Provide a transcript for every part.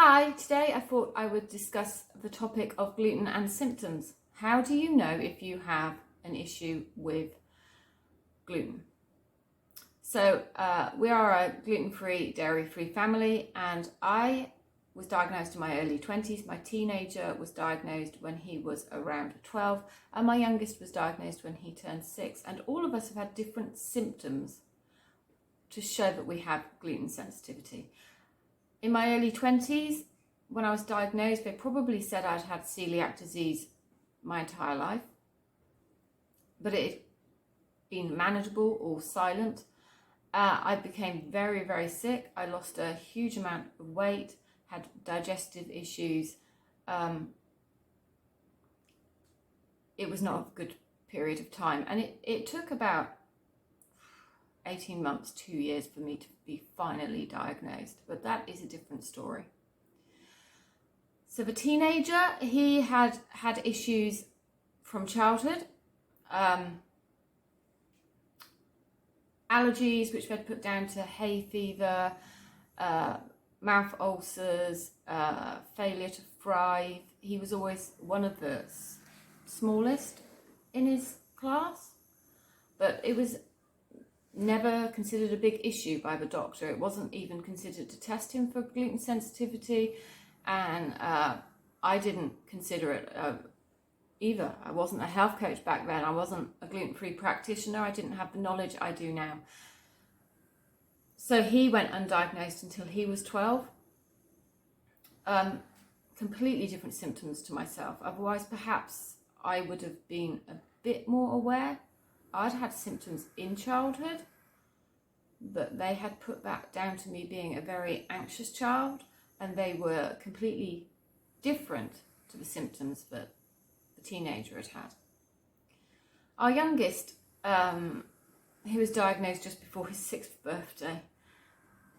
Hi, today I thought I would discuss the topic of gluten and symptoms. How do you know if you have an issue with gluten? So we are a gluten-free, dairy-free family, and I was diagnosed in my early 20s. My teenager was diagnosed when he was around 12, and my youngest was diagnosed when he turned 6. And all of us have had different symptoms to show that we have gluten sensitivity. In my early 20s, when I was diagnosed, they probably said I'd had coeliac disease my entire life, but it had been manageable or silent. I became very, very sick. I lost a huge amount of weight, had digestive issues. It was not a good period of time, and it took about 18 months, 2 years for me to be finally diagnosed, but that is a different story. So the teenager, he had issues from childhood, allergies which they'd put down to hay fever, mouth ulcers, failure to thrive. He was always one of the smallest in his class, but it was never considered a big issue by the doctor. It wasn't even considered to test him for gluten sensitivity, and I didn't consider it either. I wasn't a health coach back then. I wasn't a gluten-free practitioner. I didn't have the knowledge I do now. So he went undiagnosed until he was 12. Completely different symptoms to myself. Otherwise, perhaps I would have been a bit more aware. I'd had symptoms in childhood, but they had put that down to me being a very anxious child, and they were completely different to the symptoms that the teenager had had. Our youngest, he was diagnosed just before his 6th birthday.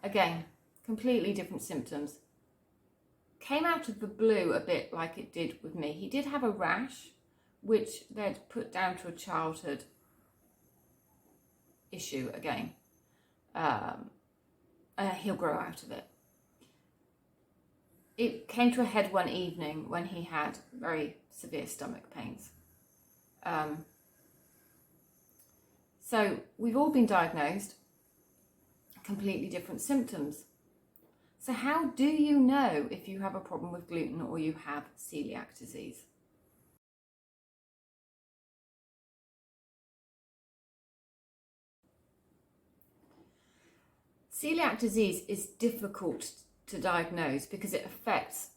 Again, completely different symptoms. Came out of the blue a bit like it did with me. He did have a rash, which they'd put down to a childhood issue again. He'll grow out of it. It came to a head one evening when he had very severe stomach pains. So we've all been diagnosed, completely different symptoms. So how do you know if you have a problem with gluten or you have coeliac disease? Coeliac disease is difficult to diagnose because it affects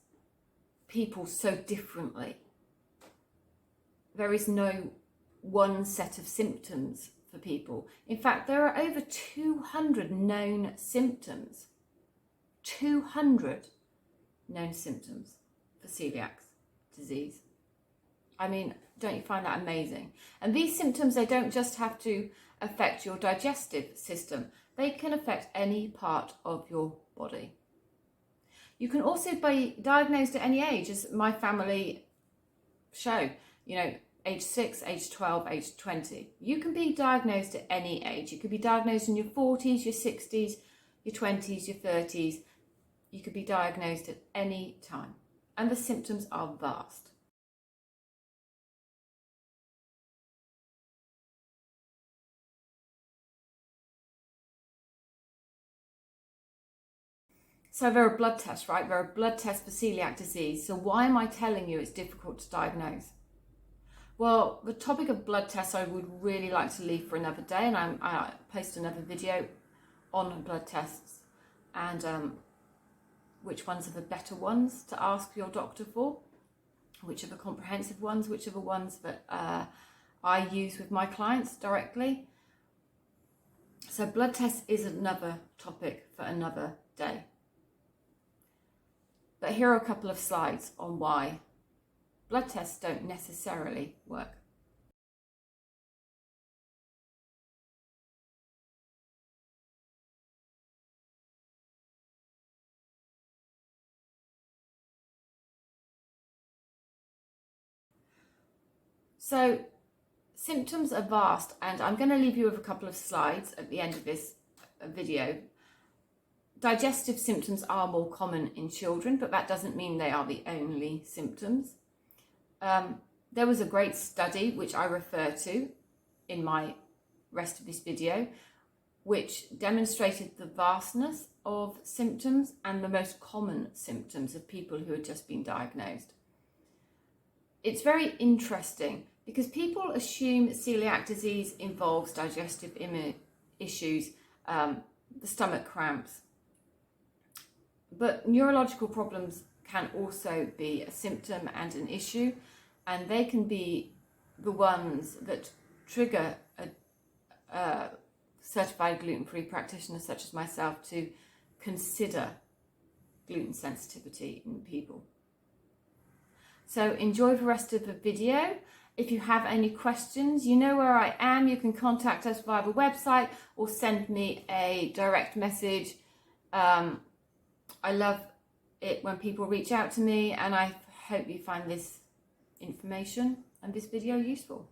people so differently. There is no one set of symptoms for people. In fact, there are over 200 known symptoms. 200 known symptoms for coeliac disease. I mean, don't you find that amazing? And these symptoms, they don't just have to affect your digestive system. They can affect any part of your body. You can also be diagnosed at any age, as my family show, age 6, age 12, age 20. You can be diagnosed at any age. You could be diagnosed in your 40s, your 60s, your 20s, your 30s. You could be diagnosed at any time. And the symptoms are vast. So there are blood tests, right? There are blood tests for coeliac disease. So why am I telling you it's difficult to diagnose? Well, the topic of blood tests I would really like to leave for another day, and I post another video on blood tests and which ones are the better ones to ask your doctor for, which are the comprehensive ones, which are the ones that I use with my clients directly. So blood tests is another topic for another day. But here are a couple of slides on why blood tests don't necessarily work. So symptoms are vast, and I'm going to leave you with a couple of slides at the end of this video digestive symptoms are more common in children, but that doesn't mean they are the only symptoms. There was a great study, which I refer to in my rest of this video, which demonstrated the vastness of symptoms and the most common symptoms of people who had just been diagnosed. It's very interesting because people assume celiac disease involves digestive issues, the stomach cramps, but neurological problems can also be a symptom and an issue, and they can be the ones that trigger a certified gluten-free practitioner such as myself to consider gluten sensitivity in people. So enjoy the rest of the video. If you have any questions, you know where I am. You can contact us via the website or send me a direct message. I love it when people reach out to me, and I hope you find this information and this video useful.